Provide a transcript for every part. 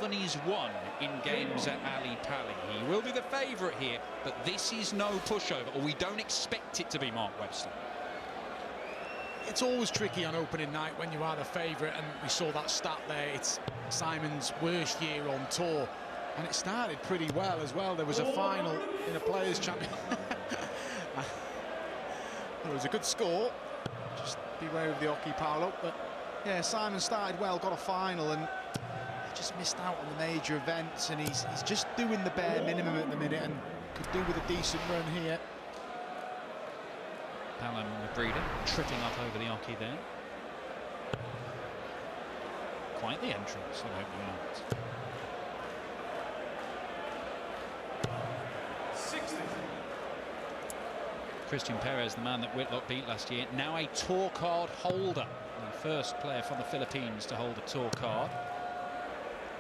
than he's won in games at Ali Pali. He will be the favourite here, but this is no pushover, or we don't expect it to be, Mark Webster. It's always tricky on opening night when you are the favourite, and we saw that stat there. It's Simon's worst year on tour, and it started pretty well as well. There was a final in a Players' Championship. It was a good score. Just beware of the hockey, Paolo. But yeah, Simon started well, got a final, and he just missed out on the major events. And he's just doing the bare minimum at the minute, and could do with a decent run here. Paolo Nebrida tripping up over the hockey there. Quite the entrance on opening night. 60. Christian Perez, the man that Whitlock beat last year, now a tour card holder. The first player from the Philippines to hold a tour card.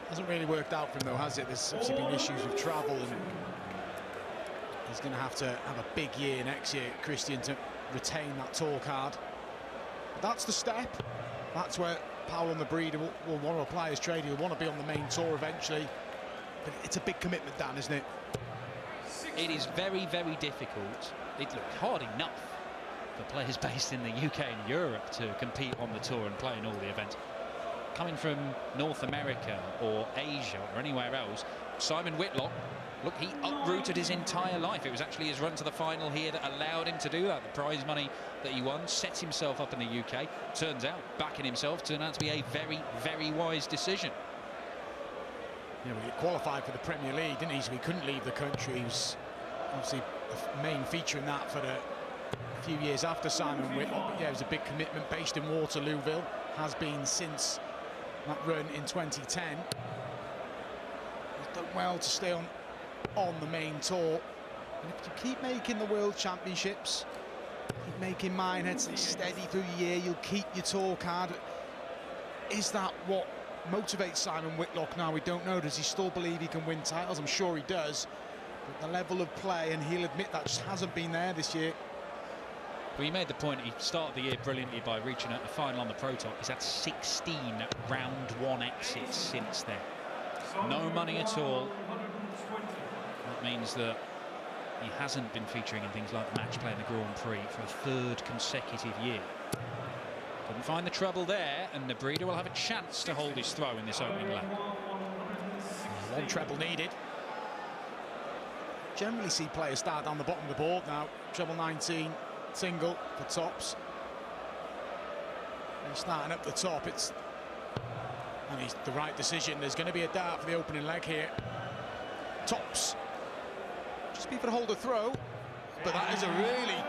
Hasn't really worked out for him though, has it? There's obviously been issues with travel, and he's going to have a big year next year, Christian, to retain that tour card. But that's the step. That's where Paolo Nebrida will want to apply his trade. He'll want to be on the main tour eventually. But it's a big commitment, Dan, isn't it? It is very, very difficult. It looked hard enough for players based in the UK and Europe to compete on the tour and play in all the events. Coming from North America or Asia or anywhere else, Simon Whitlock, look, he uprooted his entire life. It was actually his run to the final here that allowed him to do that. The prize money that he won, set himself up in the UK. Turns out, backing himself turned out to be a very, very wise decision. Yeah, well, he qualified for the Premier League, didn't he? So he couldn't leave the country. He was obviously the main feature in that for a few years after Simon Whitlock. But yeah, it was a big commitment, based in Waterlooville. Has been since that run in 2010. He's done well to stay on the main tour. And if you keep making the World Championships, keep making Minehead, stay steady through the year, you'll keep your tour card. Is that what motivates Simon Whitlock now? We don't know. Does he still believe he can win titles? I'm sure he does. But the level of play, and he'll admit that just hasn't been there this year. Well, he made the point, he started the year brilliantly by reaching out the final on the Pro Top. He's had 16 round one exits since then. No money at all. That means that he hasn't been featuring in things like match play in the Grand Prix for a third consecutive year. Couldn't find the trouble there, and Nebrida will have a chance to hold his throw in this opening leg. One treble needed. Generally see players start down the bottom of the board now. Treble 19 single for tops. And starting up the top, it's the right decision. There's going to be a dart for the opening leg here. Tops. Just be for the hold a throw, but that is a really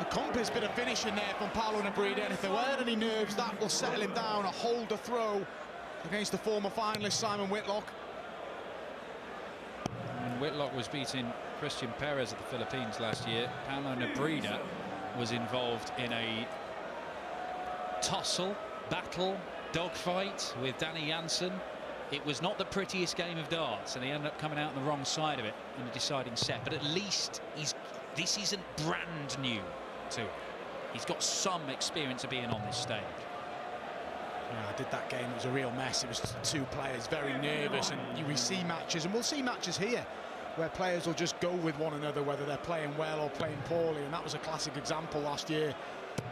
accomplished bit of finishing there from Paolo Nebrida, and if there weren't any nerves, that will settle him down. A hold a throw against the former finalist Simon Whitlock. When Whitlock was beating Christian Perez of the Philippines last year, Paolo Nebrida was involved in a tussle, battle, dogfight with Danny Jansen. It was not the prettiest game of darts, and he ended up coming out on the wrong side of it in the deciding set. But at least this isn't brand new to him. He's got some experience of being on this stage. Yeah, I did that game. It was a real mess. It was two players very nervous, and we see matches, and we'll see matches here where players will just go with one another, whether they're playing well or playing poorly. And that was a classic example last year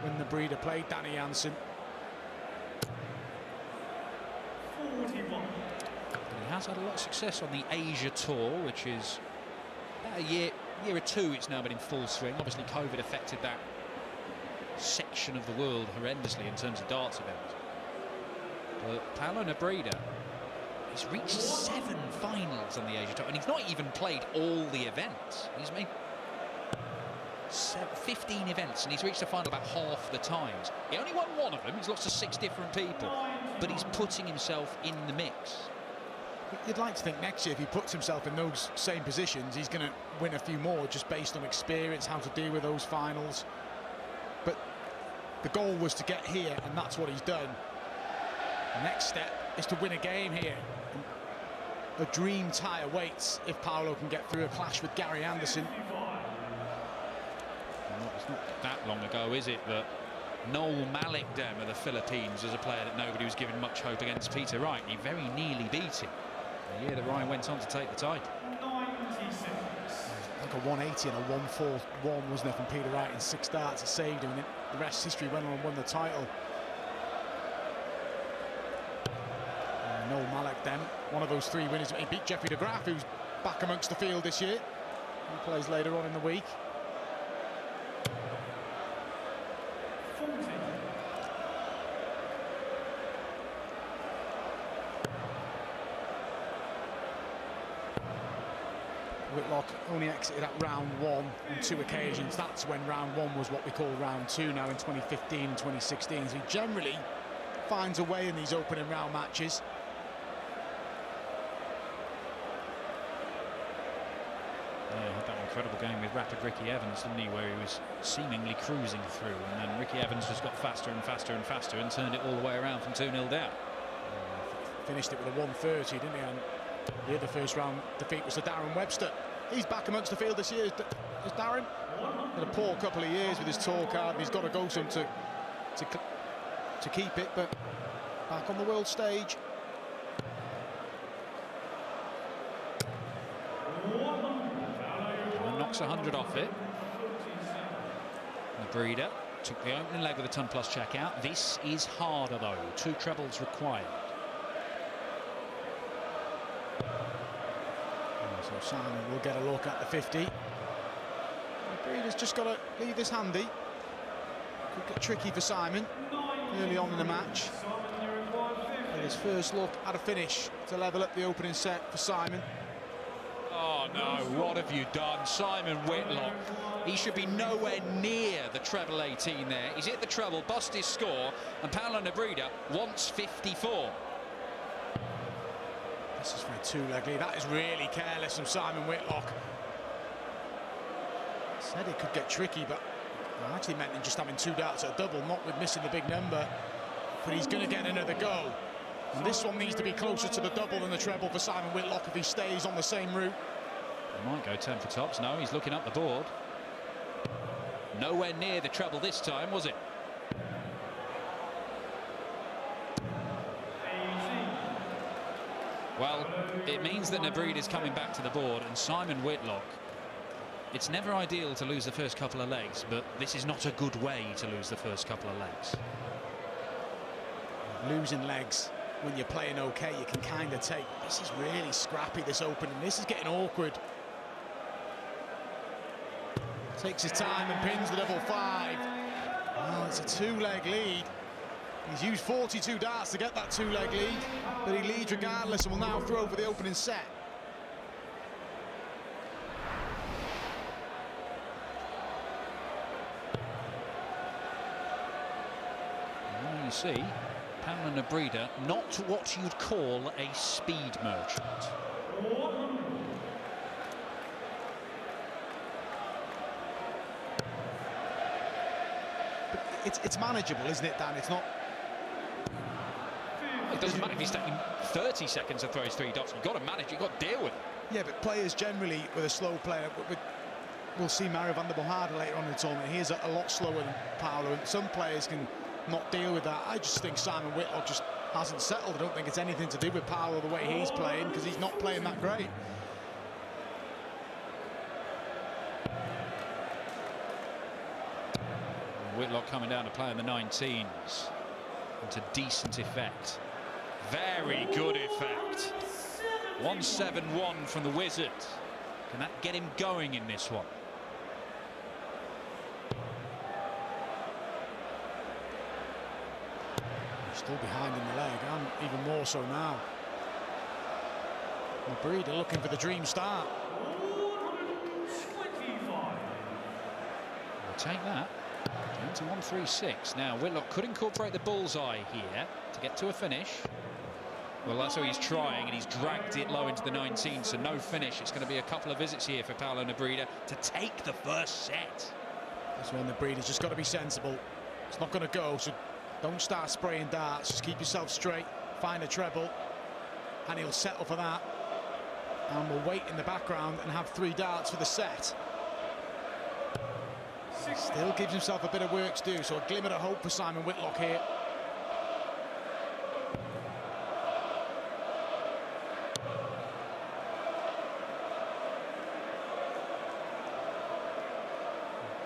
when Nebrida played Danny Jansen. 41. He has had a lot of success on the Asia Tour, which is about a year or two it's now been in full swing. Obviously COVID affected that section of the world horrendously in terms of darts events. But Paolo Nebrida, he's reached 7 finals on the Asia Tour, and he's not even played all the events. He's made 15 events, and he's reached the final about half the times. He only won one of them. He's lost to 6 different people, but he's putting himself in the mix. You'd like to think next year, if he puts himself in those same positions, he's going to win a few more just based on experience, how to deal with those finals. But the goal was to get here, and that's what he's done. The next step is to win a game here. A dream tie awaits if Paolo can get through a clash with Gary Anderson. Well, it's not that long ago, is it, that Noel Malik down of the Philippines was a player that nobody was giving much hope against Peter Wright. He very nearly beat him the year that Wright went on to take the title. 96. Like a 180 and a 141, wasn't it, from Peter Wright in 6 starts. It saved him, and the rest history. Went on and won the title. Noel Malik then, one of those 3 winners. He beat Jeffrey de Graaf, who's back amongst the field this year. He plays later on in the week. 40. Whitlock only exited at round 1 on 2 occasions. That's when round 1 was what we call round 2 now in 2015 and 2016. So he generally finds a way in these opening round matches. Yeah, had that incredible game with Rapid Ricky Evans, didn't he, where he was seemingly cruising through, and then Ricky Evans just got faster and faster and faster and turned it all the way around from 2-0 down. Finished it with a 130, didn't he? And the other first round defeat was to Darren Webster. He's back amongst the field this year. Is Darren? Had a poor couple of years with his tour card, and he's got to go some to keep it, but back on the world stage. And knocks 100 off it. Nebrida took the opening leg of the ton plus check out. This is harder though, 2 trebles required. So Simon will get a look at the 50. Nebrida's just got to leave this handy. Could get tricky for Simon early on in the match. And his first look at a finish to level up the opening set for Simon. Oh no, what have you done? Simon Whitlock, he should be nowhere near the treble 18 there. He's hit the treble, bust his score, and Paolo Nebrida wants 54. This is for a 2-leg lead. That is really careless from Simon Whitlock. Said it could get tricky, but I actually meant him just having 2 darts at a double, not with missing the big number. But he's going to get another go. And this one needs to be closer to the double than the treble for Simon Whitlock if he stays on the same route. He might go 10 for tops. No, he's looking up the board. Nowhere near the treble this time, was it? Well, it means that Nebrida is coming back to the board, and Simon Whitlock, it's never ideal to lose the first couple of legs, but this is not a good way to lose the first couple of legs. Losing legs when you're playing okay, you can kind of take. This is really scrappy, this opening. This is getting awkward. Takes his time and pins the double 5. Oh, it's a 2-leg lead. He's used 42 darts to get that 2-leg lead, but he leads regardless and will now throw for the opening set. Well, you see, Paolo Nebrida, not what you'd call a speed merchant. But it's manageable, isn't it, Dan? It's not. It doesn't matter if he's taking 30 seconds to throw his 3 dots. You've got to manage it, you've got to deal with it. Yeah, but players generally, with a slow player, we'll see Mario van der Bohada later on in the tournament. He is a lot slower than Paolo, and some players can not deal with that. I just think Simon Whitlock just hasn't settled. I don't think it's anything to do with Paolo the way he's playing, because he's not playing that great. Whitlock coming down to play in the 19s. And to decent effect. Very good effect. 171 from the Wizard. Can that get him going in this one? He's still behind in the leg, and even more so now. Nebrida looking for the dream start. 25. We'll take that. Down to 136. Now Whitlock could incorporate the bullseye here to get to a finish. Well, that's what he's trying, and he's dragged it low into the 19, so no finish. It's going to be a couple of visits here for Paolo Nebrida to take the first set. This one, Nebrida's just got to be sensible. It's not going to go, so don't start spraying darts. Just keep yourself straight, find a treble, and he'll settle for that. And we'll wait in the background and have 3 darts for the set. Still gives himself a bit of work to do, so a glimmer of hope for Simon Whitlock here.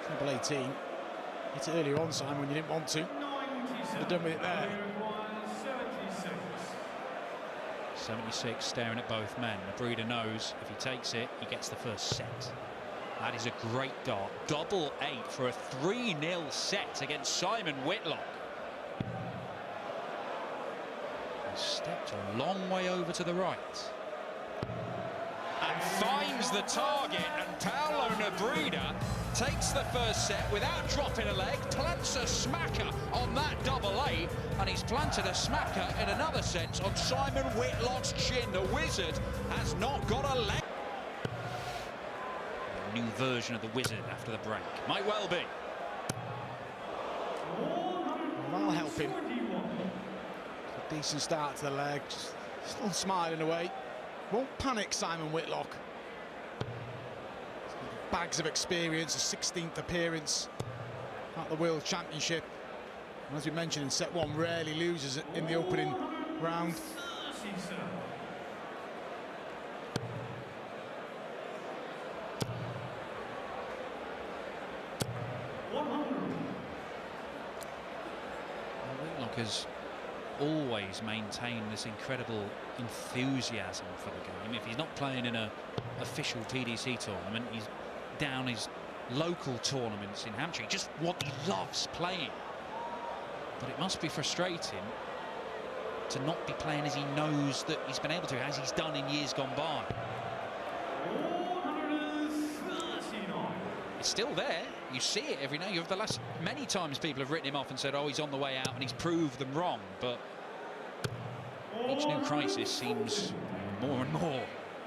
Treble 18. Hit it earlier on, Simon, when you didn't want to. Should have done with it there. 76 staring at both men. Nebrida knows if he takes it, he gets the first set. That is a great dart. Double 8 for a 3-0 set against Simon Whitlock. He stepped a long way over to the right. And finds the target, and Paolo Nebrida takes the first set without dropping a leg, plants a smacker on that double 8, and he's planted a smacker in another sense on Simon Whitlock's chin. The Wizard has not got a leg. A new version of the Wizard after the break. Might well be. That'll help him. A decent start to the leg, still smiling away. Won't panic, Simon Whitlock. Bags of experience, a 16th appearance at the World Championship. And as we mentioned in set 1, rarely loses in the opening round. Whitlock has always maintained this incredible enthusiasm for the game. If he's not playing in an official PDC tournament, he's down his local tournaments in Hampshire. Just what he loves playing. But it must be frustrating to not be playing as he knows that he's been able to, as he's done in years gone by. It's still there. You see it every now. You've the last many times people have written him off and said, oh, he's on the way out, and he's proved them wrong. But each new crisis seems more and more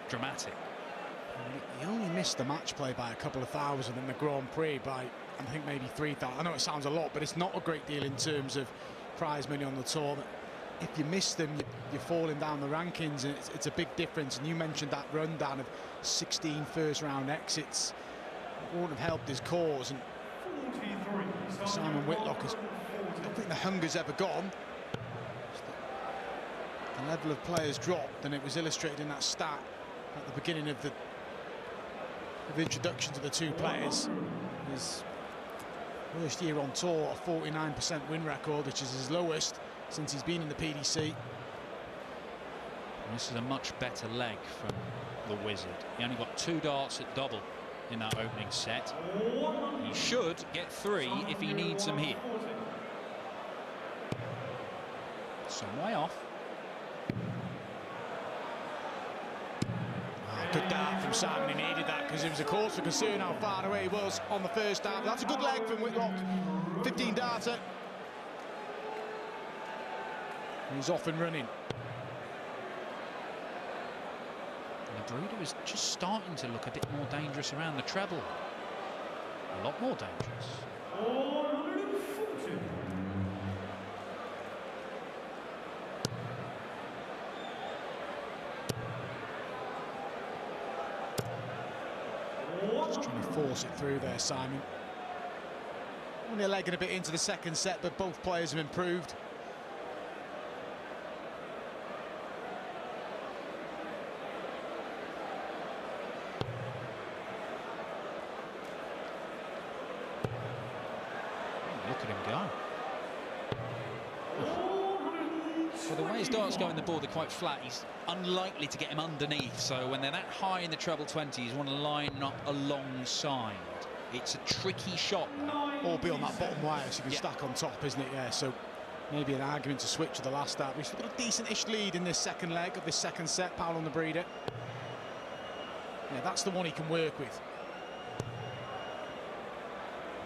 dramatic. He only missed the match play by a couple of thousand in the Grand Prix by, I think, maybe 3,000. I know it sounds a lot, but it's not a great deal in terms of prize money on the tour. If you miss them, you're falling down the rankings, and it's a big difference. And you mentioned that rundown of 16 first-round exits. It won't have helped his cause. And Simon Whitlock has, I don't think the hunger's ever gone. The level of players dropped, and it was illustrated in that stat at the beginning of the introduction to the two players. His worst year on tour, a 49% win record, which is his lowest since he's been in the PDC. And this is a much better leg from the Wizard. He only got 2 darts at double in that opening set. He should get 3 if he needs them here. Some way off. Good dart from Simon. He needed that because it was a cause for concern how far away he was on the first dart. That's a good leg from Whitlock. 15 darter. He's off and running. Nebrida is just starting to look a bit more dangerous around the treble. A lot more dangerous. Just trying to force it through there, Simon. Only a leg and a bit into the second set, but both players have improved. Look at him go. Well, the way his darts go in the board, they're quite flat. He's unlikely to get him underneath. So when they're that high in the treble 20s, you want to line up alongside. It's a tricky shot. All be on that bottom wire, so you can stack on top, isn't it? Yeah, so maybe an argument to switch to the last start. We've got a decent-ish lead in this second leg of this second set, Paolo Nebrida. Yeah, that's the one he can work with.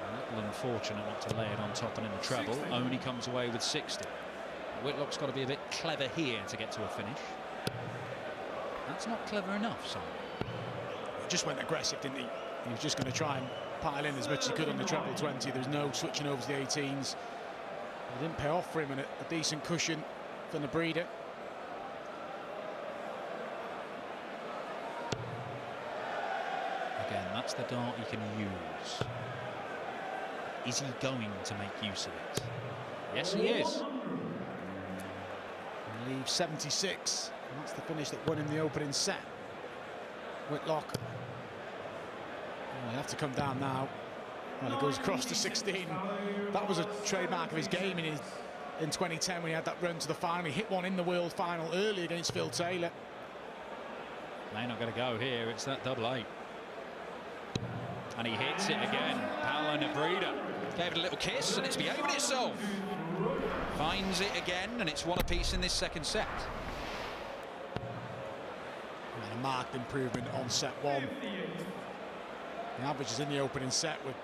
A little unfortunate not to lay it on top and in the treble. Only comes away with 60. Whitlock's got to be a bit clever here to get to a finish. That's not clever enough, Simon. He just went aggressive, didn't he? He was just going to try and pile in as much as he could on the treble 20. There was no switching over to the 18s. It didn't pay off for him, and a decent cushion for Nebrida. Again, that's the dart he can use. Is he going to make use of it? Yes, he is. He leaves 76. And that's the finish that won him the opening set. Whitlock. He'll have to come down now. Well, he goes across to 16. That was a trademark of his game in 2010 when he had that run to the final. He hit one in the world final early against Phil Taylor. They're not going to go here. It's that double 8. And he hits it again. Paolo Nebrida gave it a little kiss and it's behaving itself. Finds it again and it's 1 apiece in this second set. And a marked improvement on set 1. The average is in the opening set with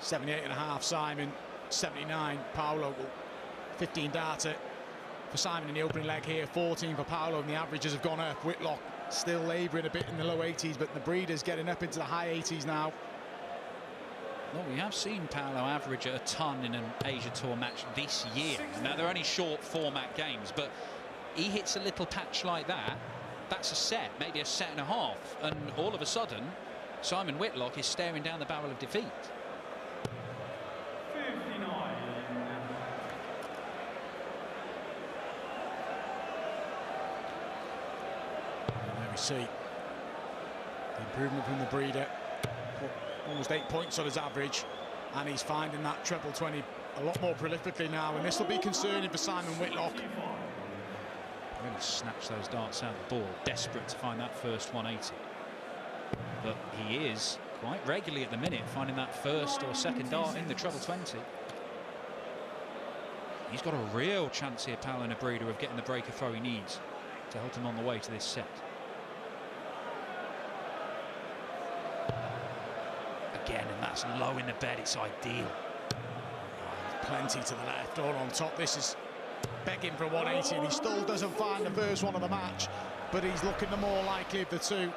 78.5 Simon, 79 Paolo. 15 data for Simon in the opening leg here, 14 for Paolo, and the averages have gone up. Whitlock still labouring a bit in the low 80s, but Nebrida's getting up into the high 80s now. Well, we have seen Paolo average a ton in an Asia Tour match this year. Now, they're only short format games, but he hits a little patch like that. That's a set, maybe a set and a half, and all of a sudden, Simon Whitlock is staring down the barrel of defeat. See the improvement from Nebrida, almost 8 points on his average, and he's finding that treble 20 a lot more prolifically now, and this will be concerning for Simon Whitlock. Really snatched those darts out of the ball, desperate to find that first 180, but he is quite regularly at the minute finding that first or second dart in the treble 20. He's got a real chance here, Paolo Nebrida, of getting the breaker throw he needs to help him on the way to this set. Again, and that's low in the bed, it's ideal. Plenty to the left, all on top. This is begging for a 180, and he still doesn't find the first one of the match, but he's looking the more likely of the two.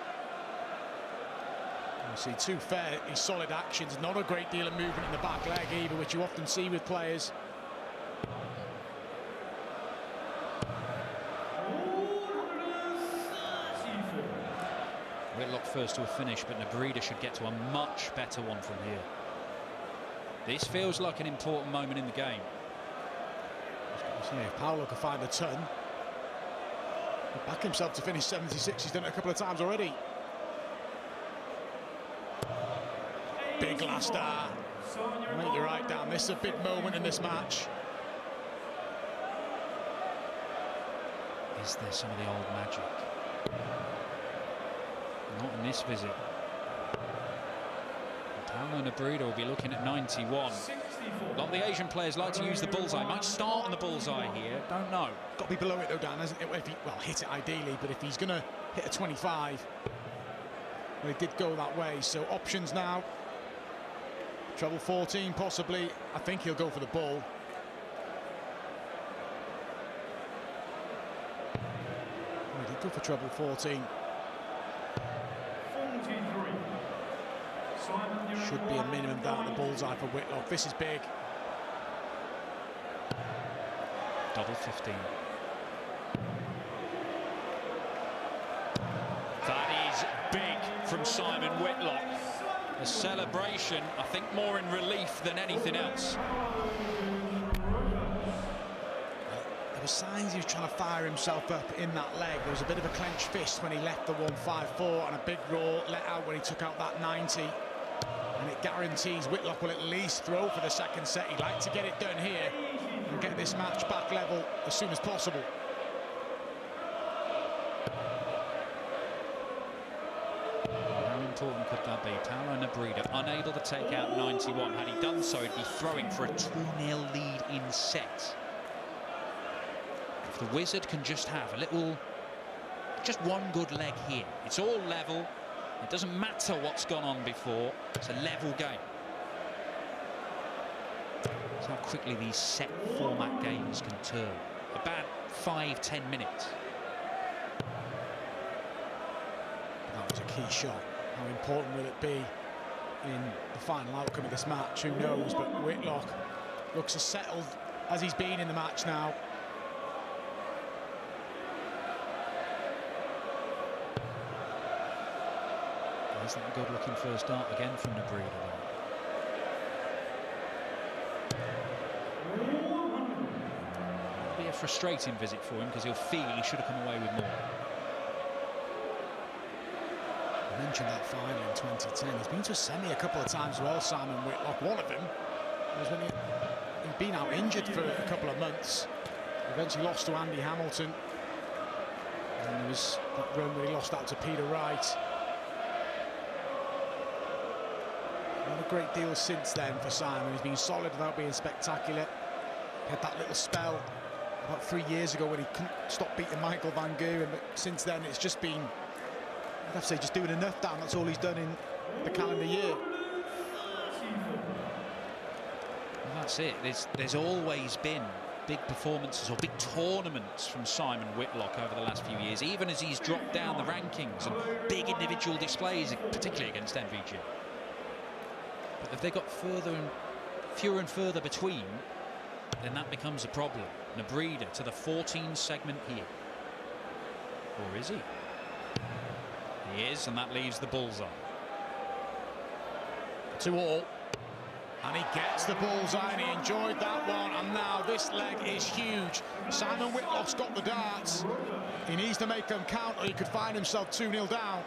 You see two fairly solid actions, not a great deal of movement in the back leg either, which you often see with players. Whitlock first to a finish, but Nebrida should get to a much better one from here. This feels like an important moment in the game. Yeah, if Paolo could find a ton, he'll back himself to finish 76. He's done it a couple of times already. Big last dart. Make the right down. This is a big moment in this match. Is there some of the old magic? Not in this visit. Paolo Nebrida will be looking at 91. A lot of the Asian players like to use the bullseye. Might start on the bullseye here. Don't know. Got to be below it though, Dan, hasn't it? If he, well, hit it ideally, but if he's going to hit a 25, well, it did go that way. So options now. Treble 14 possibly. I think he'll go for the ball. Well, he did go for treble 14. Should be a minimum down the bullseye for Whitlock. This is big. Double 15. That is big from Simon Whitlock. The celebration, I think, more in relief than anything else. There were signs he was trying to fire himself up in that leg. There was a bit of a clenched fist when he left the 154 and a big roar let out when he took out that 90. And it guarantees Whitlock will at least throw for the second set. He'd like to get it done here and get this match back level as soon as possible. How important could that be? Paolo Nebrida unable to take out 91. Had he done so, he'd be throwing for a 2-0 lead in set. If the Wizard can just have a little, just one good leg here, it's all level. It doesn't matter what's gone on before. It's a level game. That's how quickly these set format games can turn. About 5-10 minutes. That was a key shot. How important will it be in the final outcome of this match? Who knows? But Whitlock looks as settled as he's been in the match now. Isn't that a good-looking first dart again from Nebrida? frustrating visit for him because he'll feel he should have come away with more. I mentioned that final in 2010. He's been to a semi a couple of times as well, Simon Whitlock. One of them was when he'd been out injured for a couple of months. Eventually lost to Andy Hamilton. And there was that run where he lost out to Peter Wright. Not a great deal since then for Simon. He's been solid without being spectacular. He had that little spell about 3 years ago when he couldn't stop beating Michael Van Geuren, but since then it's just been, I'd have to say, just doing enough down. That's all he's done in the calendar year. Well, that's it. There's always been big performances or big tournaments from Simon Whitlock over the last few years, even as he's dropped down the rankings, and big individual displays, particularly against MVG. But if they got fewer and further between, then that becomes a problem. Nebrida to the 14 segment here. Or is he? He is, and that leaves the bullseye. 2-all. And he gets the bullseye, and he enjoyed that one. And now this leg is huge. Simon Whitlock's got the darts. He needs to make them count, or he could find himself 2-0 down.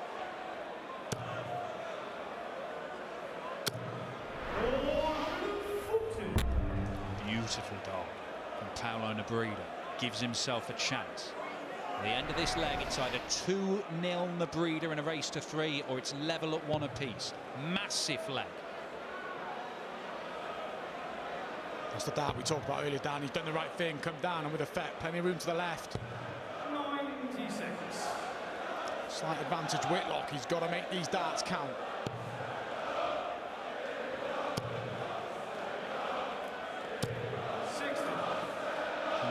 Beautiful dart from Paolo Nebrida. Gives himself a chance. At the end of this leg, it's either 2-0 Nebrida in a race to 3, or it's level at 1 apiece. Massive leg. That's the dart we talked about earlier, Dan. He's done the right thing, come down, and with effect, plenty of room to the left. 90 seconds. Slight advantage Whitlock. He's got to make these darts count.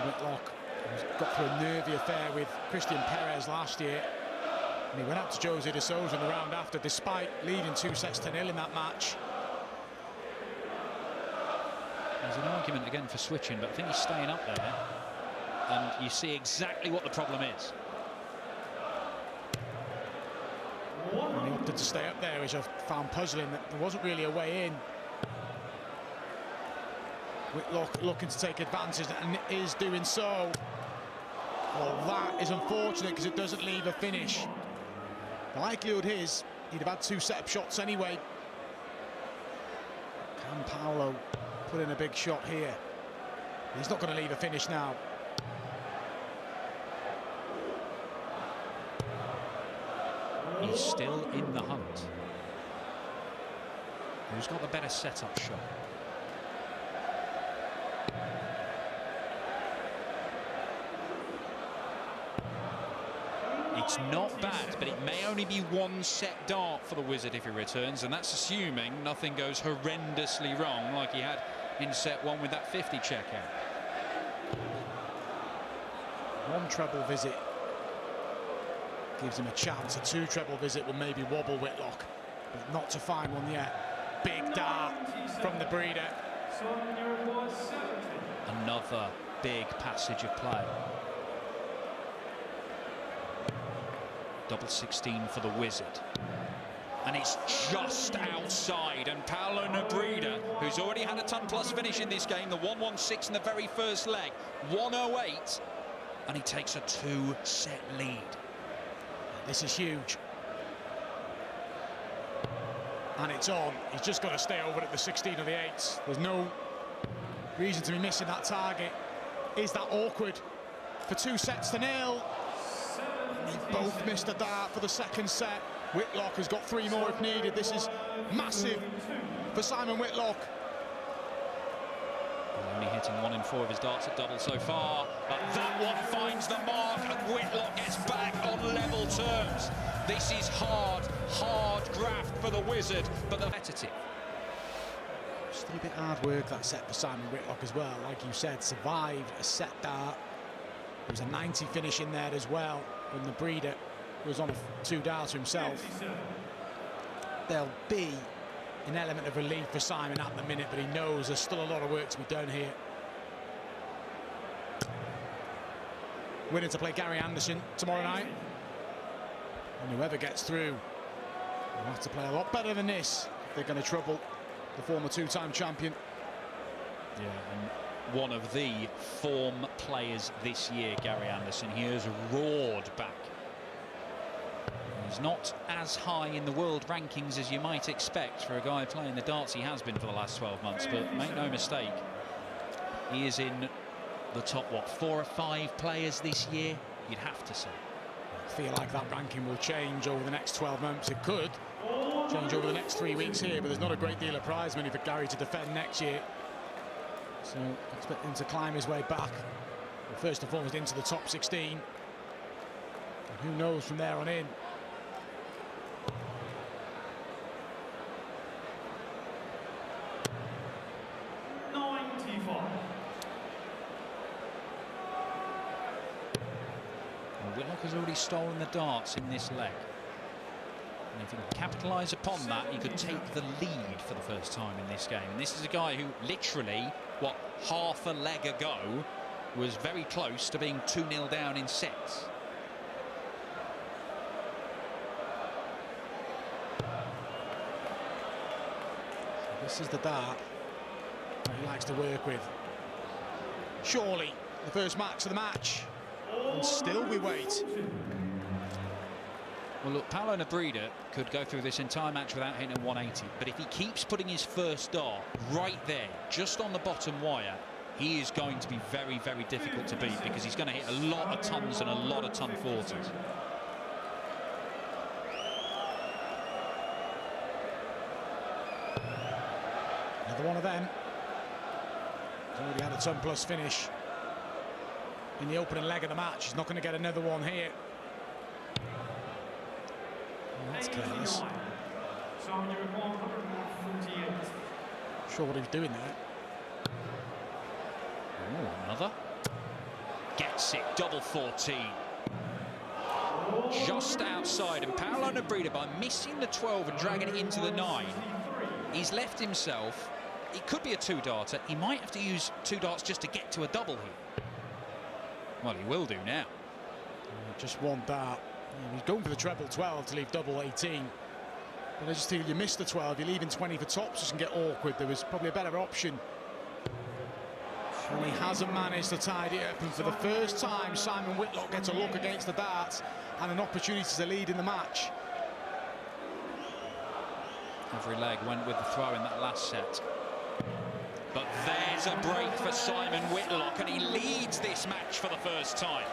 Whitlock has got through a nervy affair with Christian Perez last year, and he went out to Jose de Sousa in the round after, despite leading 2-0 in that match. There's an argument again for switching, but I think he's staying up there, and you see exactly what the problem is. And he opted to stay up there, which I found puzzling, that there wasn't really a way in. Whitlock looking to take advantage, and is doing so. Well, that is unfortunate because it doesn't leave a finish. The likelihood is he'd have had 2 set-up shots anyway. Can Paolo put in a big shot here? He's not going to leave a finish now. He's still in the hunt. Who's got the better set-up shot? It's not bad, but it may only be 1 set dart for the Wizard if he returns, and that's assuming nothing goes horrendously wrong like he had in set 1 with that 50 checkout. 1 treble visit gives him a chance. A 2 treble visit will maybe wobble Whitlock, but not to find one yet. Big dart from Nebrida. Another big passage of play. Double 16 for the Wizard. And it's just outside, and Paolo Nebrida, who's already had a ton-plus finish in this game, the 1-1-6 in the very first leg, 108, and he takes a 2-set lead. This is huge. And it's on. He's just got to stay over at the 16 of the 8s. There's no reason to be missing that target. Is that awkward for 2-0? They both missed a dart for the second set. Whitlock has got 3 more if needed. This is massive for Simon Whitlock. Only hitting 1 in 4 of his darts at double so far, but that one finds the mark, and Whitlock gets back on level terms. This is hard graft for the Wizard, but the competitive. Still a bit hard work that set for Simon Whitlock as well. Like you said, survived a set dart. There was a 90 finish in there as well when Nebrida was on a 2 darts himself. There'll be an element of relief for Simon at the minute, but he knows there's still a lot of work to be done here. Winning to play Gary Anderson tomorrow night. And whoever gets through will have to play a lot better than this if they're going to trouble the former 2-time champion. Yeah, and one of the form players this year, Gary Anderson. He has roared back. He's not as high in the world rankings as you might expect for a guy playing the darts he has been for the last 12 months, but make no mistake, he is in the top, what, 4 or 5 players this year, you'd have to say. I feel like that ranking will change over the next 12 months. It could change over the next 3 weeks here, but there's not a great deal of prize money for Gary to defend next year. So expect him to climb his way back. Well, first and foremost into the top 16. And who knows from there on in. Whitlock has already stolen the darts in this leg. And if he can capitalise upon that, he could take the lead for the first time in this game. And this is a guy who literally, what, half a leg ago, was very close to being 2-0 down in sets. So this is the dart that he likes to work with. Surely the first marks of the match. And still we wait. Well, look, Paolo Nebrida could go through this entire match without hitting a 180, but if he keeps putting his first dart right there, just on the bottom wire, he is going to be very, very difficult to beat, because he's going to hit a lot of tons and a lot of ton 40s. Another one of them. He's already had a ton plus finish in the opening leg of the match. He's not going to get another one here. Oh, that's careless. Sure what he was doing there. Oh, another. Gets it, double 14. Just outside, and Paolo Nebrida, by missing the 12 and dragging it into the 9, he's left himself. It could be a 2-darter. He might have to use 2 darts just to get to a double here. Well, he will do now. Just one dart. He's going for the treble 12 to leave double 18. But I just think you miss the 12, you're leaving 20 for tops, just can get awkward. There was probably a better option. And he hasn't managed to tidy it up. And for the first time, Simon Whitlock gets a look against the darts and an opportunity to lead in the match. Every leg went with the throw in that last set. But there's a break for Simon Whitlock, and he leads this match for the first time.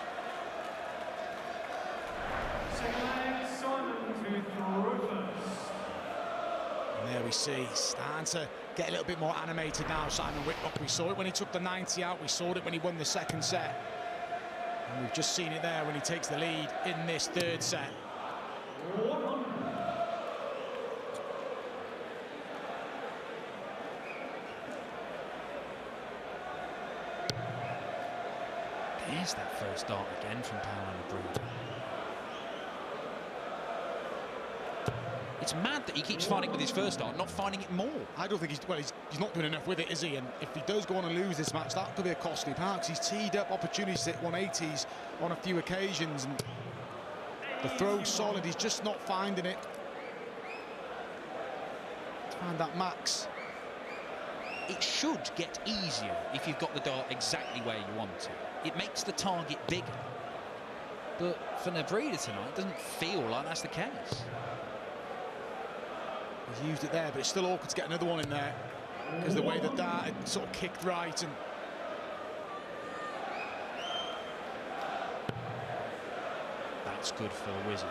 And there we see, starting to get a little bit more animated now, Simon Whitlock. We saw it when he took the 90 out, we saw it when he won the second set. And we've just seen it there when he takes the lead in this third set. There's that first dart again from Paolo Nebrida. It's mad that he keeps finding with his first dart, not finding it more. I don't think he's not doing enough with it, is he? And if he does go on and lose this match, that could be a costly part, because he's teed up opportunities to hit 180s on a few occasions, and the throw's solid, he's just not finding it. Find that max. It should get easier if you've got the dart exactly where you want it. It makes the target bigger. But for Nebrida tonight, it doesn't feel like that's the case. He's used it there, but it's still awkward to get another one in there, because the way the dart had sort of kicked right, and that's good for the Wizard.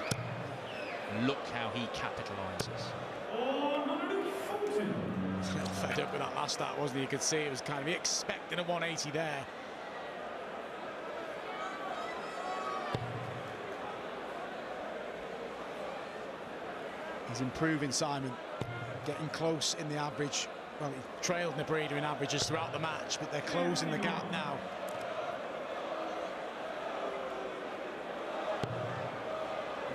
Look how he capitalises. a little fed up with that last start, wasn't he? You could see it was kind of expecting a 180 there. He's improving, Simon, getting close in the average. Well, he trailed Nebrida in averages throughout the match, but they're closing the gap now.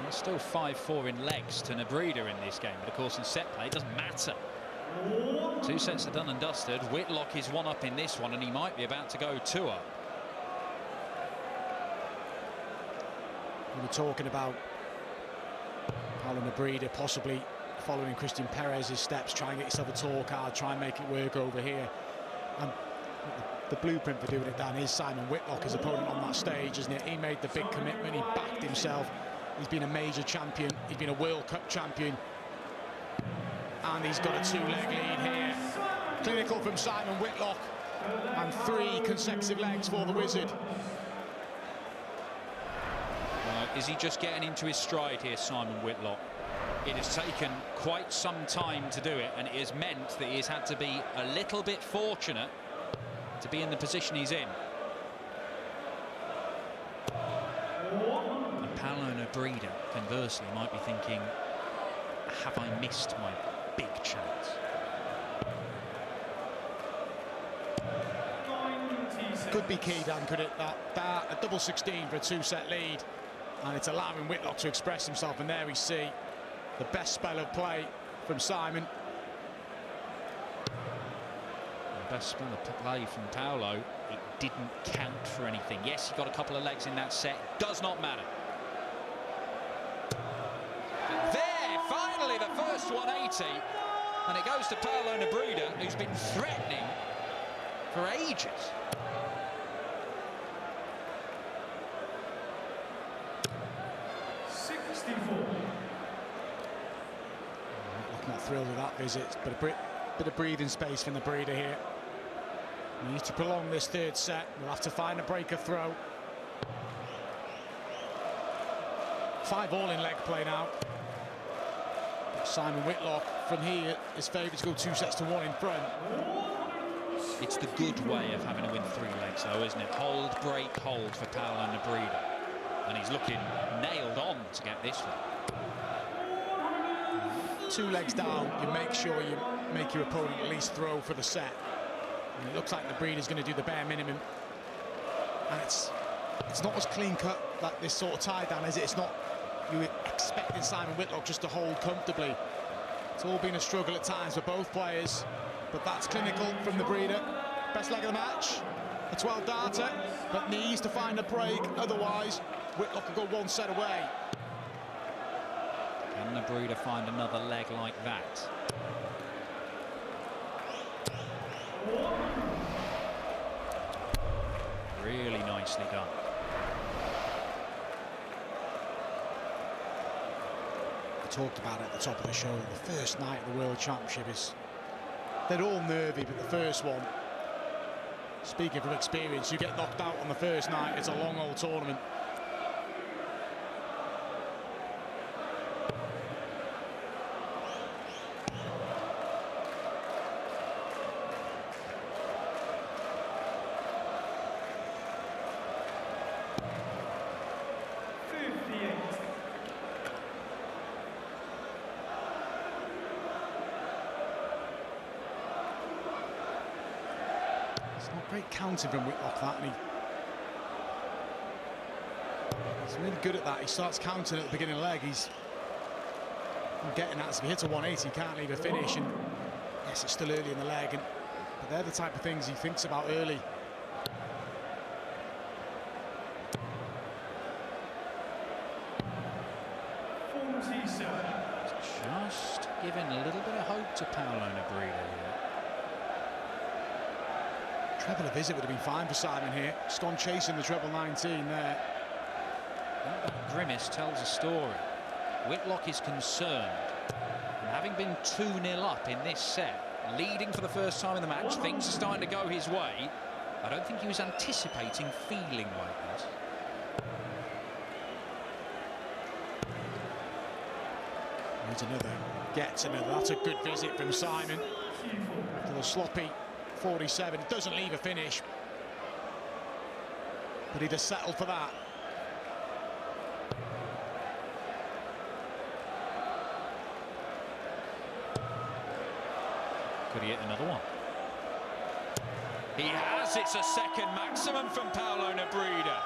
There's still 5-4 in legs to Nebrida in this game, but of course in set play it doesn't matter. 2 sets are done and dusted. Whitlock is 1 up in this one, and he might be about to go 2 up. We were talking about Paolo Nebrida possibly following Christian Perez's steps, try and get yourself a tour card, try and make it work over here. And the blueprint for doing it, Dan, is Simon Whitlock, his opponent on that stage, isn't it? He made the big commitment, he backed himself. He's been a major champion, he's been a World Cup champion, and he's got a 2-leg lead here. Clinical from Simon Whitlock, and 3 consecutive legs for the Wizard. Is he just getting into his stride here, Simon Whitlock? It has taken quite some time to do it, and it has meant that he has had to be a little bit fortunate to be in the position he's in. And Paolo Nebrida, conversely, might be thinking, have I missed my big chance? Could be key, Dan, could it? That a double 16 for a 2-set lead, and it's allowing Whitlock to express himself, and there we see the best spell of play from Simon. The best spell of play from Paolo. It didn't count for anything. Yes, he got a couple of legs in that set. Does not matter. There, finally, the first 180. And it goes to Paolo Nebrida, who's been threatening for ages. Not thrilled with that visit, but a bit of breathing space from Nebrida here. We need to prolong this 3rd set. We'll have to find a breaker throw. 5 all in leg play now. Simon Whitlock from here is favoured to go 2-1 in front. It's the good way of having to win 3 legs, though, isn't it? Hold, break, hold for Paolo Nebrida, and he's looking nailed on to get this one. 2 legs down, you make sure you make your opponent at least throw for the set. And it looks like Nebrida's going to do the bare minimum. And it's not as clean cut like this sort of tie down, is it? It's not, you're expecting Simon Whitlock just to hold comfortably. It's all been a struggle at times for both players, but that's clinical from Nebrida. Best leg of the match, a 12 darter, but needs to find a break, otherwise Whitlock will go 1 set away. Can Nebrida find another leg like that? Really nicely done. We talked about it at the top of the show, the first night of the World Championship is, they're all nervy, but the first one, speaking from experience, you get knocked out on the first night, it's a long old tournament. Great counting from Whitlock, that, and he's really good at that. He starts counting at the beginning of the leg. He's getting that. So if he hits a 180, he can't leave a finish. And yes, it's still early in the leg, but they're the type of things he thinks about early. Just giving a little bit of hope to Paolo Nebrida here. Treble a visit would have been fine for Simon here. Just gone chasing the treble 19 there. That grimace tells a story. Whitlock is concerned. And having been 2-0 up in this set, leading for the first time in the match, things are starting to go his way. I don't think he was anticipating feeling like this. Needs another, gets another. That's a good visit from Simon. To the sloppy 47, doesn't leave a finish, but he'd have settled for that. Could he hit another one? He has. It's a second maximum from Paolo Nebrida.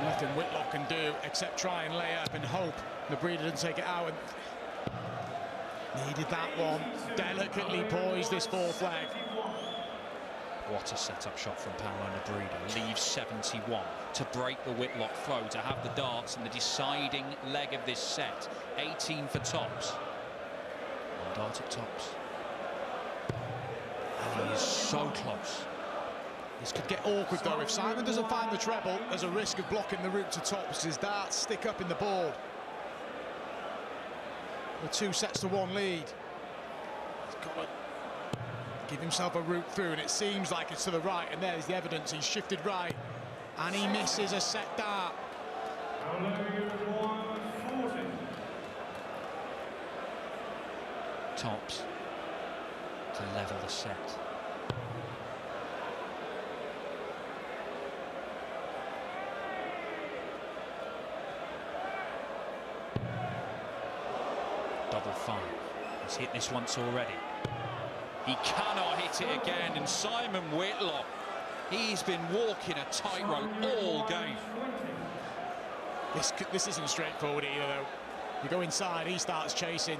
Nothing Whitlock can do except try and lay up and hope Nebrida doesn't take it out. And needed that one. Delicately poised this 4th leg. What a setup shot from Paolo Nebrida. Leaves 71 to break the Whitlock throw, to have the darts in the deciding leg of this set. 18 for tops. One dart at tops. He is so close. This could get awkward though. If Simon doesn't find the treble, there's a risk of blocking the route to tops. His darts stick up in the board. The 2-1 lead. He's got to give himself a route through, and it seems like it's to the right, and there's the evidence. He's shifted right, and he misses a set dart. Tops to level the set. Double 5. He's hit this once already. He cannot hit it again, and Simon Whitlock, he's been walking a tightrope all game. This isn't straightforward either though. You go inside, he starts chasing.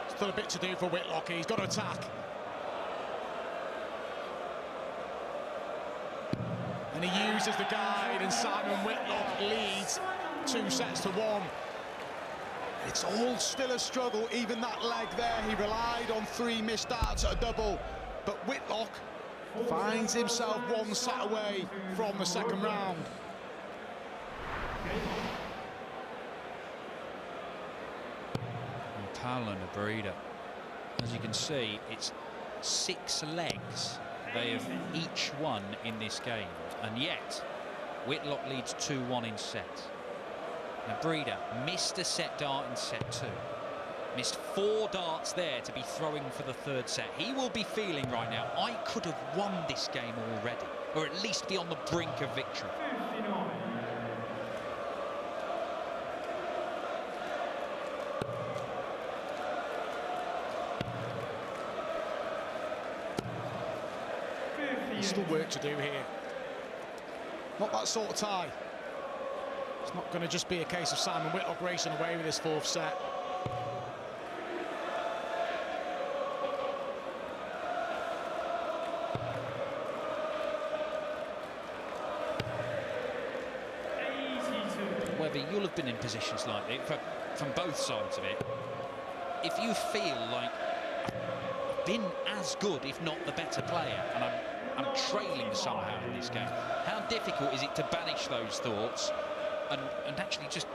Still a bit to do for Whitlock. He's got to attack. And he uses the guide, and Simon Whitlock leads 2-1. It's all still a struggle, even that leg there. He relied on 3 missed darts at a double, but Whitlock finds himself 1 set away from the second round. And Paolo Nebrida, as you can see, it's 6 legs they have each won in this game, and yet Whitlock leads 2-1 in set. Nebrida missed a set dart in set 2. Missed 4 darts there to be throwing for the 3rd set. He will be feeling right now, I could have won this game already, or at least be on the brink of victory. There's still work to do here. Not that sort of tie. It's not going to just be a case of Simon Whitlock racing away with this 4th set. Whether you'll have been in positions like this, from both sides of it, if you feel like I've been as good, if not the better player, and I'm trailing somehow in this game, how difficult is it to banish those thoughts and actually just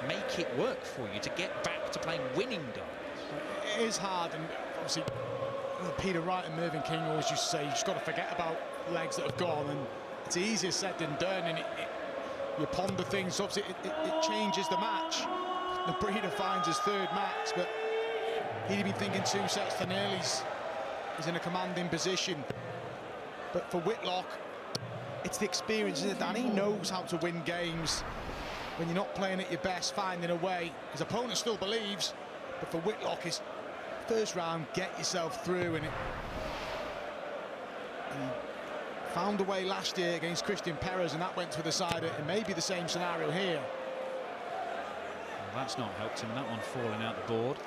make it work for you to get back to playing winning darts? It is hard, and obviously Peter Wright and Mervyn King always used to say you just got to forget about legs that have gone, and it's easier said than done, and you ponder things. Obviously it changes the match. Nebrida finds his 3rd max, but he'd been thinking 2 sets to nil. He's in a commanding position, but for Whitlock, it's the experience, isn't it, Dan? He knows how to win games when you're not playing at your best, finding a way. His opponent still believes, but for Whitlock, his 1st round, get yourself through, and he found a way last year against Christian Perez, and that went to the side. It may be the same scenario here. Well, that's not helped him, that one falling out the board.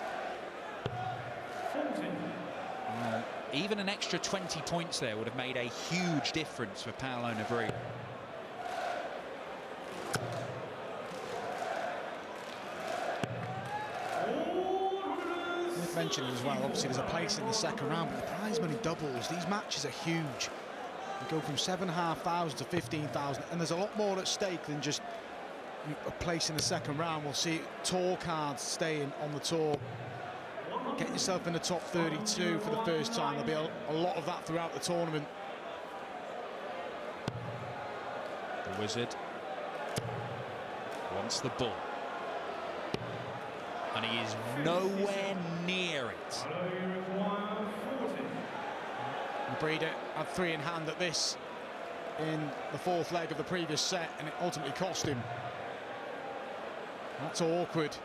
Even an extra 20 points there would have made a huge difference for Paolo Nebrida. Worth mentioning as well, obviously there's a place in the second round, but the prize money doubles. These matches are huge. You go from 7,500 to 15,000, and there's a lot more at stake than just a place in the second round. We'll see tour cards staying on the tour. Get yourself in the top 32 for the 1st time. There'll be a lot of that throughout the tournament. The Wizard wants the ball, and he is nowhere near it. Nebrida had 3 in hand at this in the 4th leg of the previous set, and it ultimately cost him. That's awkward.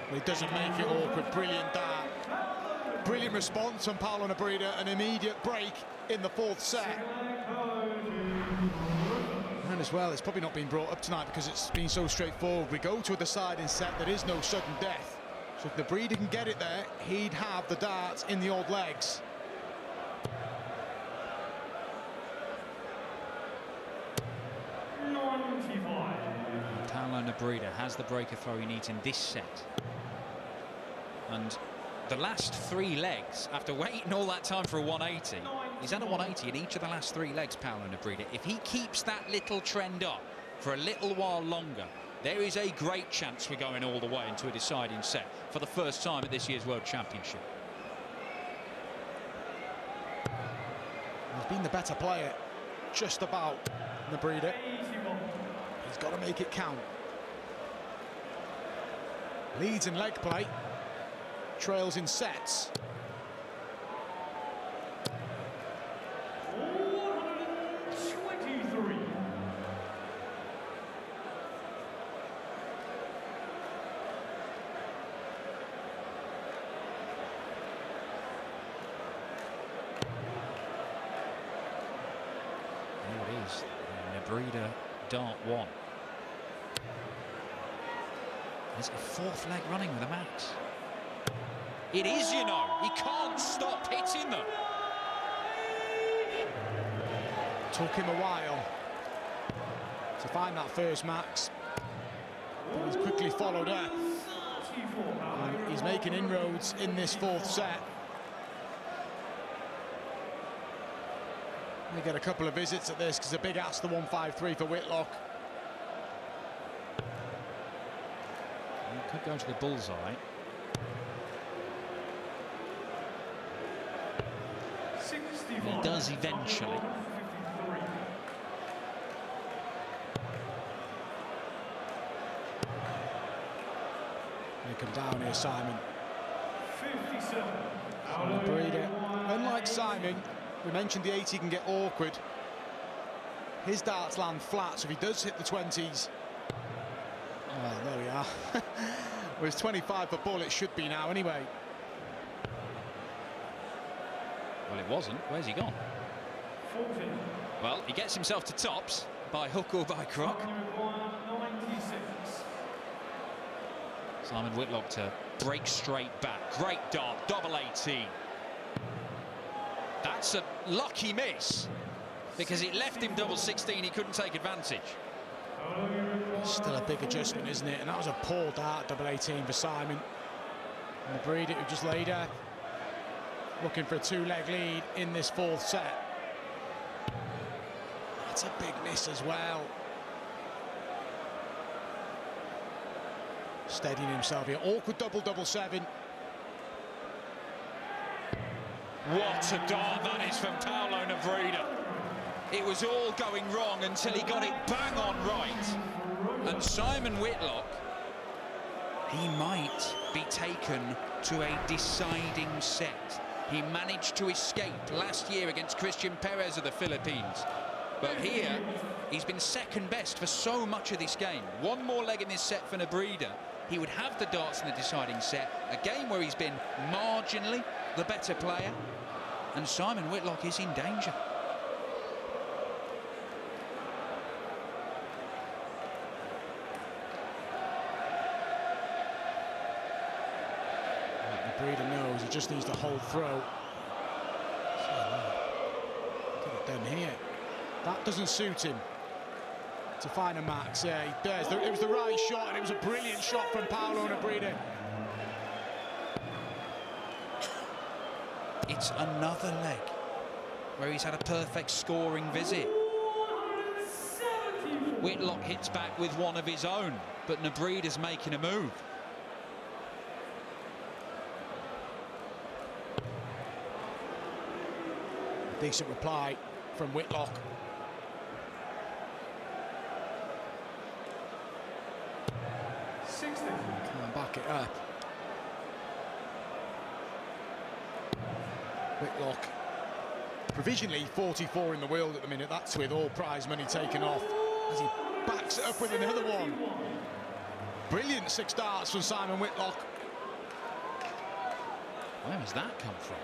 But it doesn't make it awkward. Brilliant dart. Brilliant response from Paolo Nebrida. An immediate break in the 4th set. And as well, it's probably not been brought up tonight because it's been so straightforward. We go to a deciding set. There is no sudden death. So if Nebrida can get it there, he'd have the darts in the odd legs. Paolo Nebrida has the breaker throw he needs in this set. And the last 3 legs, after waiting all that time for a 180, he's had a 180 in each of the last 3 legs, Paolo Nebrida. If he keeps that little trend up for a little while longer, there is a great chance we're going all the way into a deciding set for the first time at this year's World Championship. He's been the better player, just about, Nebrida. He's got to make it count. Leads in leg play, trails in sets. Nebrida dart 1. Is it a 4th leg running with a max? It is, you know. He can't stop hitting them. Took him a while to find that first max, but he's quickly followed up. And he's making inroads in this 4th set. We get a couple of visits at this because a big ask, the 153 for Whitlock. He could go to the bullseye. He does eventually. They come down here, Simon. Nebrida, unlike Simon, we mentioned the 80 can get awkward. His darts land flat, so if he does hit the 20s. Oh, there we are. Well, it's 25 for ball, it should be now anyway. Well, it wasn't. Where's he gone? 14. Well, he gets himself to tops by hook or by crook. 96. Simon Whitlock to break straight back. Great dart, double 18. That's a lucky miss because it left him double 16. He couldn't take advantage. Still a big adjustment, isn't it? And that was a poor dart, double 18 for Simon. Nebrida, who just laid her, looking for a 2-leg lead in this 4th set. That's a big miss as well. Steadying himself here. Awkward double 7. What a dart that is from Paolo Nebrida. It was all going wrong until he got it bang on right. And Simon Whitlock, he might be taken to a deciding set. He managed to escape last year against Christian Perez of the Philippines. But here, he's been second best for so much of this game. One more leg in this set for Nebrida. He would have the darts in the deciding set. A game where he's been marginally the better player. And Simon Whitlock is in danger. Nebrida knows he just needs to hold throw. Get it done here. That doesn't suit him to find a max. Yeah, he does. It was the right shot, and it was a brilliant shot from Paolo Nebrida. It's another leg where he's had a perfect scoring visit. Whitlock hits back with one of his own, but Nebrida's making a move. Decent reply from Whitlock. Can't back it up. Whitlock, provisionally 44 in the world at the minute. That's with all prize money taken off, as he backs it up with another one. Brilliant 6 darts from Simon Whitlock. Where has that come from?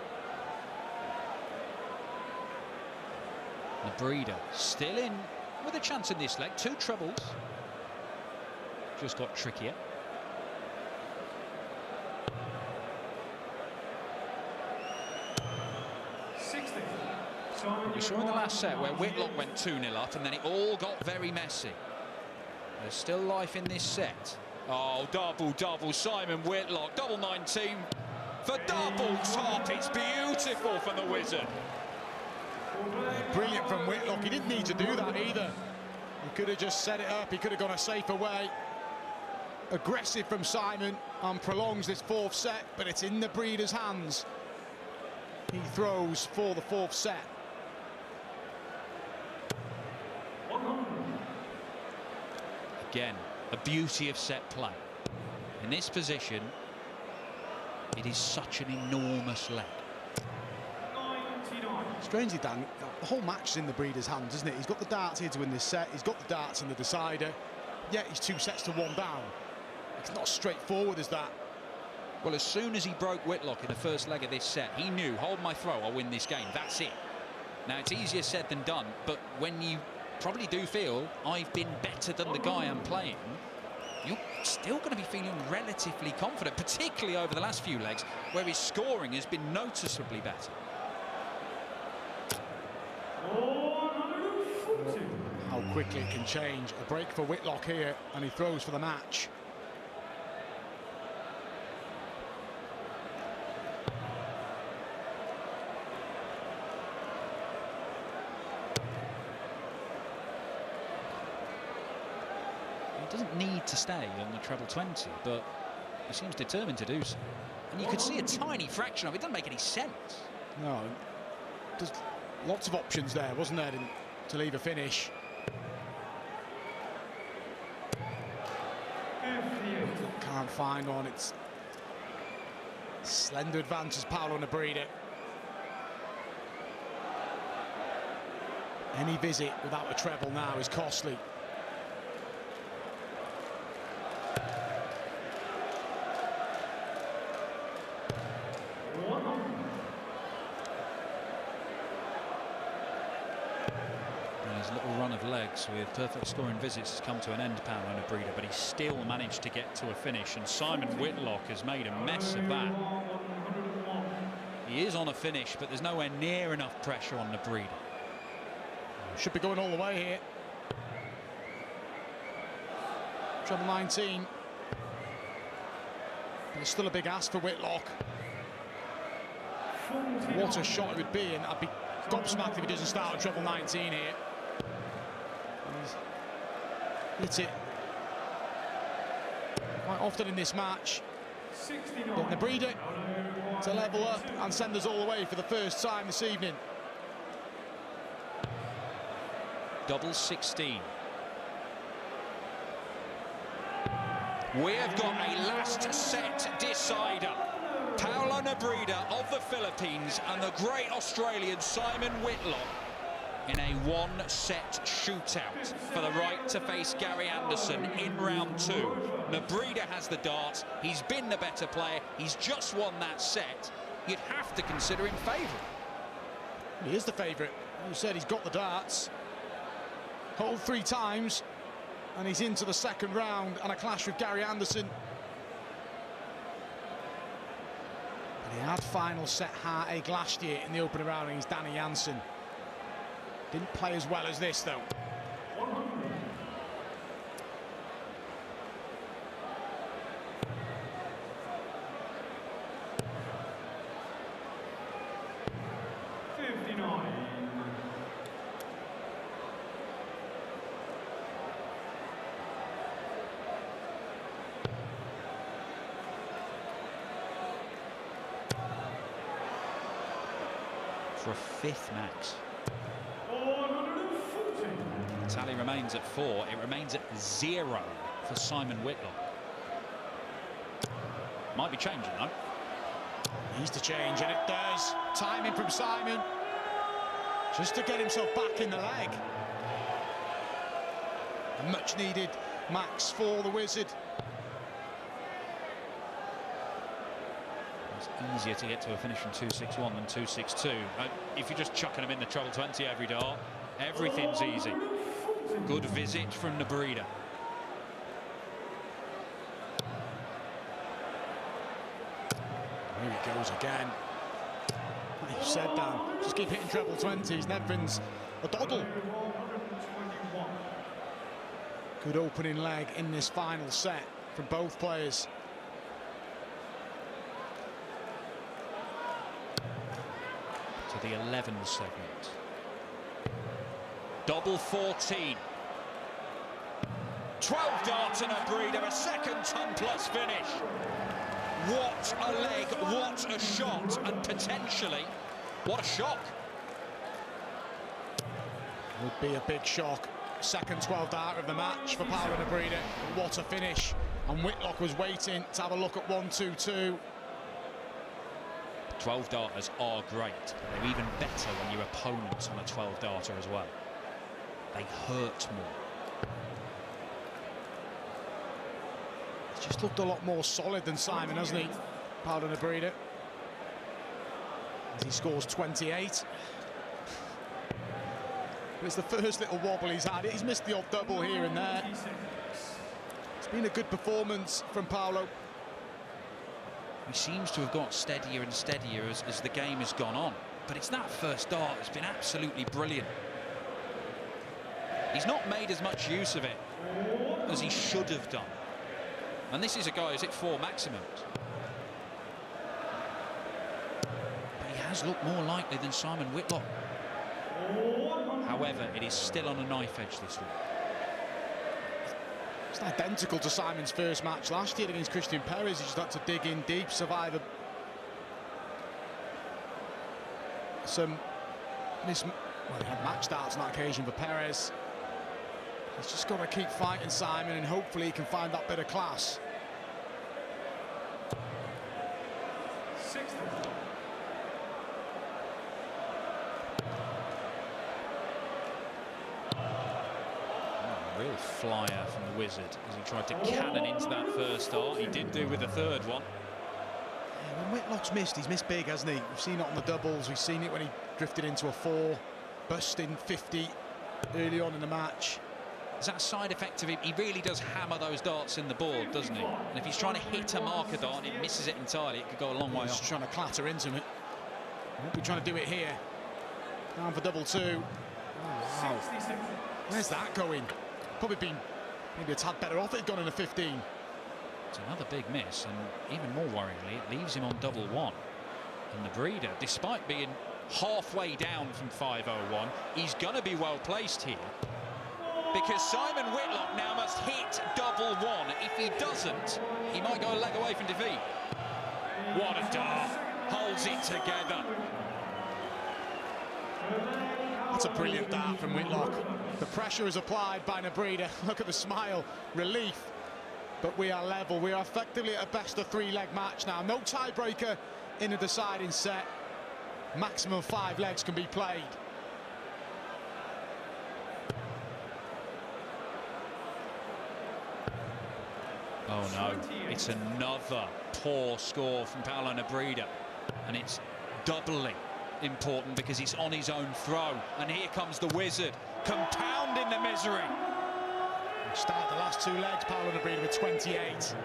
Nebrida still in with a chance in this leg. 2 trebles. Just got trickier. We saw in the last set where Whitlock went 2-0 up and then it all got very messy. There's still life in this set. Oh, double, Simon Whitlock, double 19. for double top. It's beautiful from the Wizard. Brilliant from Whitlock. He didn't need to do that either. He could have just set it up. He could have gone a safer way. Aggressive from Simon and prolongs this fourth set, but it's in Nebrida's hands. He throws for the fourth set. Again, the beauty of set play. In this position, it is such an enormous leg. Strangely, Dan, the whole match is in Nebrida's hands, isn't it? He's got the darts here to win this set. He's got the darts in the decider. Yet he's 2 sets to 1 down. It's not straightforward as that. Well, as soon as he broke Whitlock in the first leg of this set, he knew, hold my throw, I'll win this game. That's it. Now, it's easier said than done, but when you probably do feel I've been better than the guy I'm playing, you're still going to be feeling relatively confident, particularly over the last few legs, where his scoring has been noticeably better. How quickly it can change. A break for Whitlock here, and he throws for the match. He doesn't need to stay on the treble 20, but he seems determined to do so. And you could see a tiny fraction of it. It doesn't make any sense. No, there's lots of options there, wasn't there, to leave a finish. Can't find one. It's slender advantage, Paolo Nebrida. Any visit without a treble now is costly. Legs with perfect scoring visits has come to an end, Paolo Nebrida, but he still managed to get to a finish, and Simon Whitlock has made a mess of that. He is on a finish, but there's nowhere near enough pressure on Nebrida. Should be going all the way here. Treble 19. But it's still a big ask for Whitlock. What a shot it would be, and I'd be gobsmacked if he doesn't start on treble 19 here. Hits it quite often in this match. But Nebrida to level up and send us all the way for the first time this evening. Double 16. We have got a last set decider. Paolo Nebrida of the Philippines and the great Australian Simon Whitlock in a one-set shootout for the right to face Gary Anderson in round 2. Nebrida has the darts. He's been the better player. He's just won that set. You'd have to consider him favourite. He is the favourite. You said he's got the darts. Hold 3 times, and he's into the second round and a clash with Gary Anderson. But he had final set heartache last year in the opening round against Danny Jansen. Didn't play as well as this, though. For a 5th max. The tally remains at 4. It remains at 0 for Simon Whitlock. Might be changing, though. Needs to change, and it does. Timing from Simon, just to get himself back in the leg. A much needed max for the Wizard. It's easier to get to a finish from 2-6-1 than 2-6-2. If you're just chucking them in the treble 20 every dart, everything's easy. Good visit from Nebrida. Here he goes again. Like you said, Dan, just keep hitting treble 20s. Nevin's a doddle. Good opening leg in this final set from both players. the 11th segment. Double 14. 12 darts and Nebrida, a second ton-plus finish. What a leg, what a shot, and potentially, what a shock. Would be a big shock. Second 12 dart of the match for Paolo Nebrida. What a finish. And Whitlock was waiting to have a look at 1-2-2. 12 darters are great. They're even better when your opponent's on a 12 darter as well. They hurt more. He's just looked a lot more solid than Simon, hasn't he, Paolo Nebrida? As he scores 28. But it's the first little wobble he's had. He's missed the odd double here and there. It's been a good performance from Paolo. He seems to have got steadier and steadier as the game has gone on. But it's that first dart that's been absolutely brilliant. He's not made as much use of it as he should have done. And this is a guy who's hit 4 maximums. But he has looked more likely than Simon Whitlock. However, it is still on a knife edge this week. It's identical to Simon's first match last year against Christian Perez. He just had to dig in deep, survive some well, he had match starts on that occasion for Perez. He's just got to keep fighting Simon, and hopefully he can find that bit of class. Real flyer from the Wizard as he tried to cannon into that first dart. He did do with the third one. Yeah, when Whitlock's missed, he's missed big, hasn't he? We've seen it on the doubles. We've seen it when he drifted into a 4, busting 50 early on in the match. Is that a side effect of him? He really does hammer those darts in the board, doesn't he? And if he's trying to hit a marker dart and it misses it entirely, it could go a long way He's off. trying to clatter into it. Won't be trying to do it here. Down for double 2. Oh, wow. Where's that going? Probably been maybe a tad better off. It gone in a 15. It's another big miss, and even more worryingly, it leaves him on double 1. And Nebrida, despite being halfway down from 501, he's going to be well placed here, because Simon Whitlock now must hit double 1. If he doesn't, he might go a leg away from defeat. What a dart! Holds it together. That's a brilliant dart from Whitlock. The pressure is applied by Nebrida. Look at the smile, relief. But we are level. We are effectively at a best-of-3 leg match now. No tiebreaker in a deciding set. Maximum 5 legs can be played. Oh no, it's another poor score from Paolo Nebrida, and it's doubly important because he's on his own throw, and here comes the Wizard, compounding the misery. Start the last 2 legs, Paolo Nebrida with 28.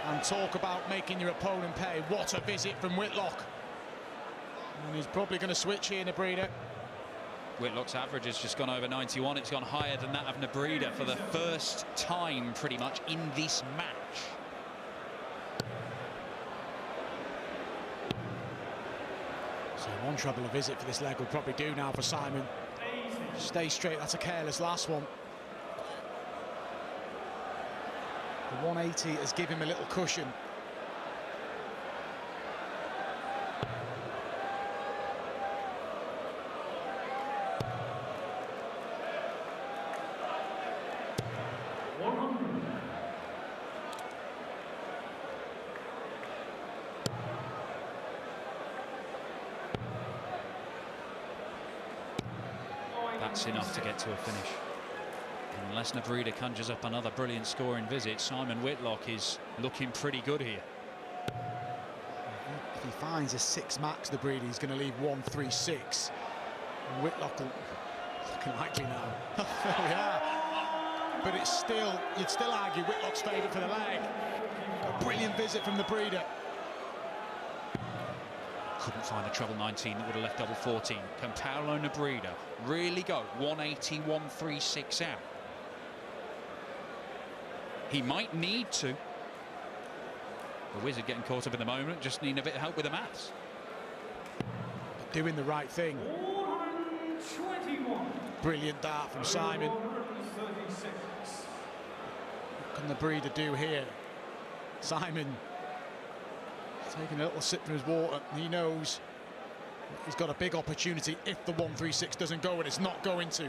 And talk about making your opponent pay. What a visit from Whitlock. And he's probably going to switch here, Nebrida. Whitlock's average has just gone over 91. It's gone higher than that of Nebrida for the first time pretty much in this match. So one treble a visit for this leg will probably do now for Simon. Stay straight, that's a careless last one. The 180 has given him a little cushion. That's enough to get to a finish. And unless Nebrida conjures up another brilliant scoring visit, Simon Whitlock is looking pretty good here. If he finds a 6 max, Nebrida, he's going to leave 1-3-6. Whitlock looking likely now. There we are. But it's still, you'd still argue Whitlock's favourite for the leg. A brilliant visit from Nebrida. Couldn't find a treble 19 that would have left double 14. Can Paolo Nebrida really go 180, 136 out? He might need to. The Wizard getting caught up in the moment, just needing a bit of help with the maths. doing the right thing. 421. Brilliant dart from Simon. 436. What can Nebrida do here? Simon taking a little sip from his water. He knows he's got a big opportunity if the 136 doesn't go, and it's not going to.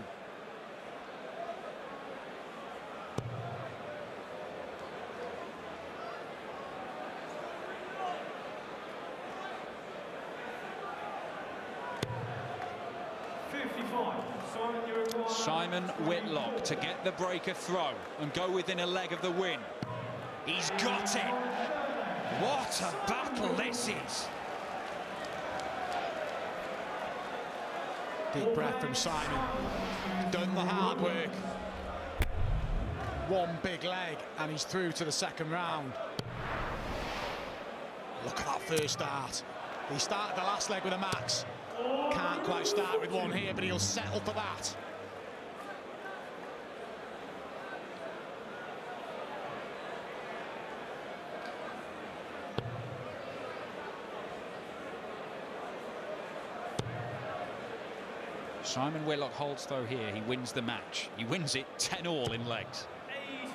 Simon Whitlock to get the breaker throw and go within a leg of the win. He's got it. What a battle this is. Deep breath from Simon. Done the hard work. One big leg and he's through to the second round. Look at that first start. He started the last leg with a max. Can't quite start with one here, but he'll settle for that. Simon Whitlock holds though here, he wins the match. He wins it 10-all in legs.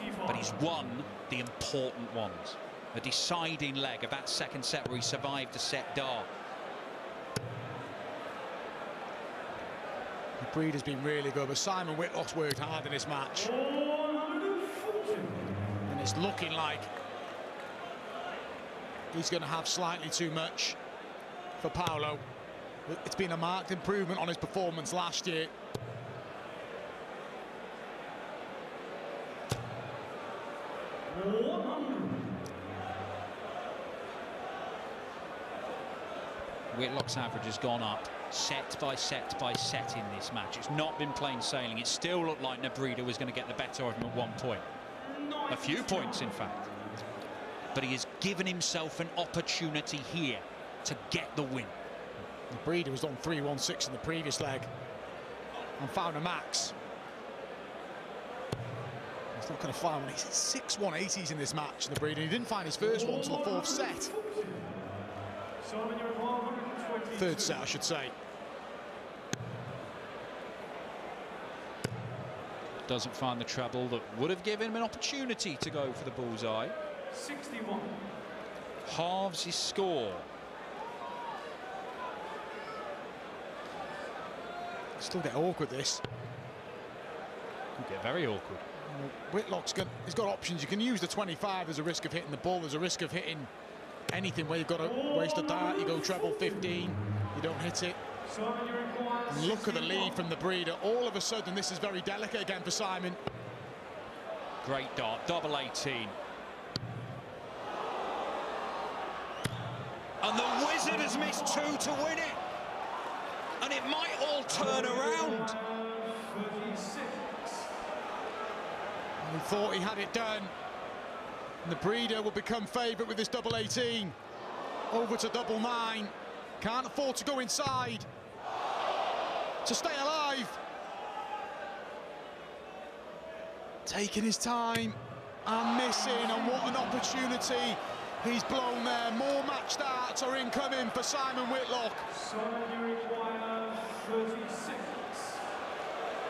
85. But he's won the important ones. A deciding leg of that second set where he survived a set dart. Nebrida's been really good, but Simon Whitlock's worked hard in this match. 140. And it's looking like he's going to have slightly too much for Paolo. It's been a marked improvement on his performance last year. Whitlock's average has gone up set by set by set in this match. It's not been plain sailing. It still looked like Nebrida was going to get the better of him at one point. A few points, in fact. But he has given himself an opportunity here to get the win. Nebrida was on 3-1-6 in the previous leg and found a max. He's not going to find one. He's 6-1-80s in this match, Nebrida. He didn't find his first one until the fourth set. Third set, I should say. Doesn't find the treble that would have given him an opportunity to go for the bullseye. 61. Halves his score. Still get awkward, this. Could get very awkward. Whitlock's he's got options. You can use the 25. There's a risk of hitting the ball. There's a risk of hitting anything where you've got to waste a dart. You go treble 15. You don't hit it. And look at the lead from Nebrida. All of a sudden, this is very delicate again for Simon. Great dart, double 18. And the Wizard has missed two to win it. And it might all turn around. He thought he had it done. Nebrida will become favourite with this double 18. Over to double 9. Can't afford to go inside to stay alive. Taking his time and missing, and what an opportunity he's blown there. More match starts are incoming for Simon Whitlock.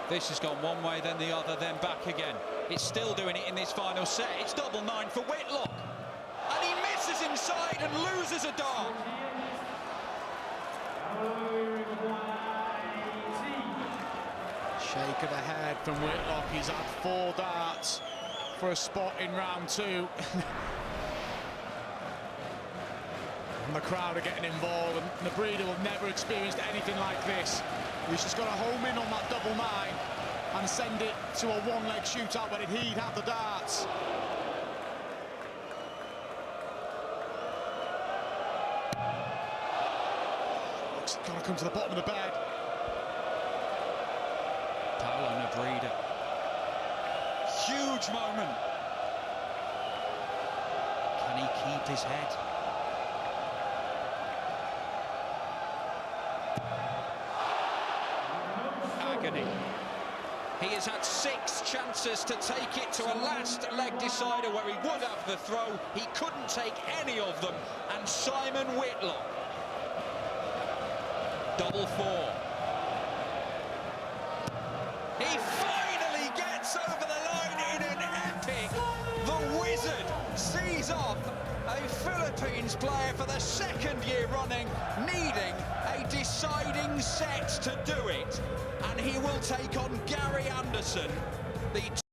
This has gone one way, then the other, then back again. It's still doing it in this final set. It's double 9 for Whitlock. And he misses inside and loses a dart. Shake of the head from Whitlock. He's had 4 darts for a spot in round 2. And the crowd are getting involved, and Nebrida will never experienced anything like this. He's just got to home in on that double 9 and send it to a one-leg shootout where he'd have the darts. It's got to come to the bottom of the bed. Paolo Nebrida. Huge moment. Can he keep his head? Agony. He has had 6 chances to take it to a last leg decider where he would have the throw. He couldn't take any of them, and Simon Whitlock double four. He finally gets over the line in an epic. The Wizard sees off a Philippines player for the second year running, needing a deciding set to do it. And he will take on Gary Anderson, the